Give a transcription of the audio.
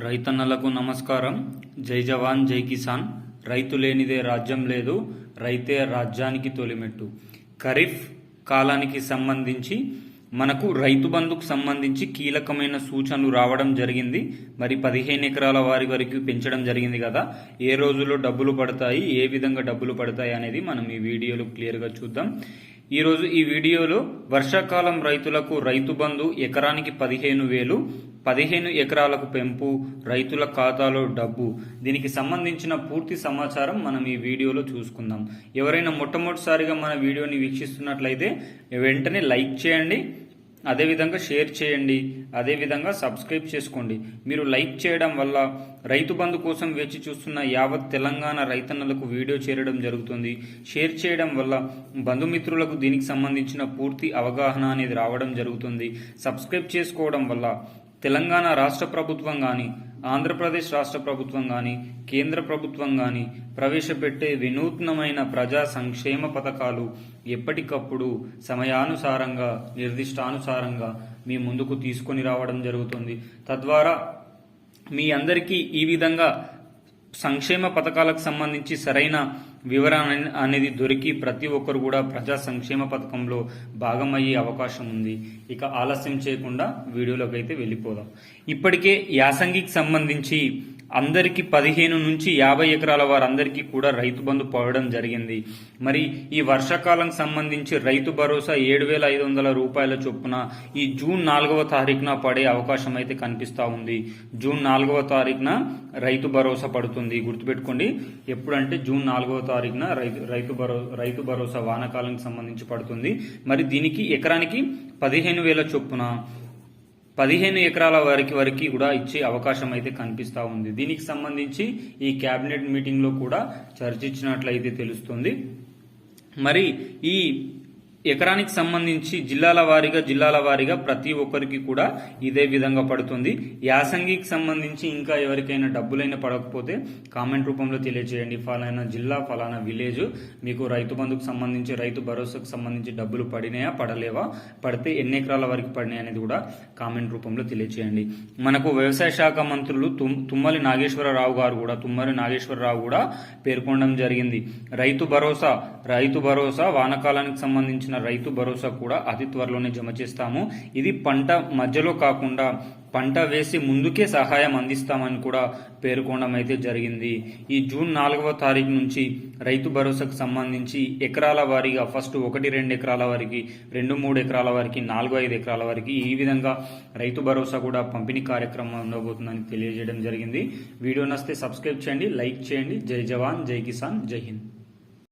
రైతన్నలకు నమస్కారం. జై జవాన్ జై కిసాన్. రైతు లేనిదే రాజ్యం లేదు, రైతే రాజ్యానికి తొలిమెట్టు. ఖరీఫ్ కాలానికి సంబంధించి మనకు రైతు బంధుకు సంబంధించి కీలకమైన సూచనలు రావడం జరిగింది. మరి 15 ఎకరాల వారి వరకు పెంచడం జరిగింది కదా. ఏ రోజుల్లో డబ్బులు పడతాయి, ఏ విధంగా డబ్బులు పడతాయి అనేది మనం ఈ వీడియోలో క్లియర్గా చూద్దాం. ఈరోజు ఈ వీడియోలో వర్షాకాలం రైతులకు రైతు బంధు ఎకరానికి 15,000, 15 ఎకరాలకు పెంపు, రైతుల ఖాతాలో డబ్బు, దీనికి సంబంధించిన పూర్తి సమాచారం మనం ఈ వీడియోలో చూసుకుందాం. ఎవరైనా మొట్టమొదటిసారిగా మన వీడియోని వీక్షిస్తున్నట్లయితే వెంటనే లైక్ చేయండి, అదేవిధంగా షేర్ చేయండి, అదేవిధంగా సబ్స్క్రైబ్ చేసుకోండి. మీరు లైక్ చేయడం వల్ల రైతు బంధు కోసం వేచి చూస్తున్న యావత్ తెలంగాణ రైతన్నలకు వీడియో చేరడం జరుగుతుంది. షేర్ చేయడం వల్ల బంధుమిత్రులకు దీనికి సంబంధించిన పూర్తి అవగాహన అనేది రావడం జరుగుతుంది. సబ్స్క్రైబ్ చేసుకోవడం వల్ల తెలంగాణ రాష్ట్ర ప్రభుత్వం కానీ, ఆంధ్రప్రదేశ్ రాష్ట్ర ప్రభుత్వం కానీ, కేంద్ర ప్రభుత్వం కానీ ప్రవేశపెట్టే వినూత్నమైన ప్రజా సంక్షేమ పథకాలు ఎప్పటికప్పుడు సమయానుసారంగా, నిర్దిష్టానుసారంగా మీ ముందుకు తీసుకొని రావడం జరుగుతుంది. తద్వారా మీ అందరికీ ఈ విధంగా సంక్షేమ పథకాలకు సంబంధించి సరైన వివరణ అనేది దొరికి ప్రతి ఒక్కరు కూడా ప్రజా సంక్షేమ పథకంలో భాగమయ్యే అవకాశం ఉంది. ఇక ఆలస్యం చేయకుండా వీడియోలోకి అయితే వెళ్ళిపోదాం. ఇప్పటికే యాసంగికి సంబంధించి అందరికీ 15 నుంచి 50 ఎకరాల వారందరికీ కూడా రైతు బంధు పడడం జరిగింది. మరి ఈ వర్షాకాలం సంబంధించి రైతు భరోసా 7,500 రూపాయల చొప్పున ఈ జూన్ 4వ తారీఖున పడే అవకాశం అయితే కనిపిస్తా ఉంది. జూన్ 4వ తారీఖున రైతు భరోసా పడుతుంది. గుర్తుపెట్టుకోండి, ఎప్పుడంటే జూన్ 4వ తారీఖున రైతు భరోసా వానాకాలానికి సంబంధించి పడుతుంది. మరి దీనికి ఎకరానికి 15,000 చొప్పున 15 ఎకరాల వరకు కూడా ఇచ్చే అవకాశం అయితే కనిపిస్తా ఉంది. దీనికి సంబంధించి ఈ కేబినెట్ మీటింగ్ లో కూడా చర్చించినట్లయితే తెలుస్తుంది. మరి ఈ ఎకరానికి సంబంధించి జిల్లాల వారీగా ప్రతి ఒక్కరికి కూడా ఇదే విధంగా పడుతుంది. యాసంగికి సంబంధించి ఇంకా ఎవరికైనా డబ్బులైనా పడకపోతే కామెంట్ రూపంలో తెలియజేయండి. ఫలానా జిల్లా, ఫలానా విలేజ్ మీకు రైతు బంధుకు సంబంధించి, రైతు భరోసాకు సంబంధించి డబ్బులు పడినాయా, పడలేవా, పడితే ఎన్ని ఎకరాల వరకు పడినాయి అనేది కూడా కామెంట్ రూపంలో తెలియజేయండి. మనకు వ్యవసాయ శాఖ మంత్రులు తుమ్మల నాగేశ్వరరావు కూడా పేర్కొనడం జరిగింది. రైతు భరోసా వానాకాలానికి సంబంధించిన రైతు భరోసా కూడా అతి త్వరలోనే జమ చేస్తాము. ఇది పంట మధ్యలో కాకుండా పంట వేసి ముందుకే సహాయం అందిస్తామని కూడా పేర్కొనడం అయితే జరిగింది. ఈ జూన్ 4వ తారీఖు నుంచి రైతు భరోసాకు సంబంధించి ఎకరాల వారీగా ఫస్ట్ 1-2 ఎకరాల వరకు, 2-3 ఎకరాల వరకు, 4-5 ఎకరాల వరకు ఈ విధంగా రైతు భరోసా కూడా పంపిణీ కార్యక్రమం ఉండబోతుందని తెలియజేయడం జరిగింది. వీడియో నచ్చితే సబ్స్క్రైబ్ చేయండి, లైక్ చేయండి. జై జవాన్ జై కిసాన్, జై హింద్.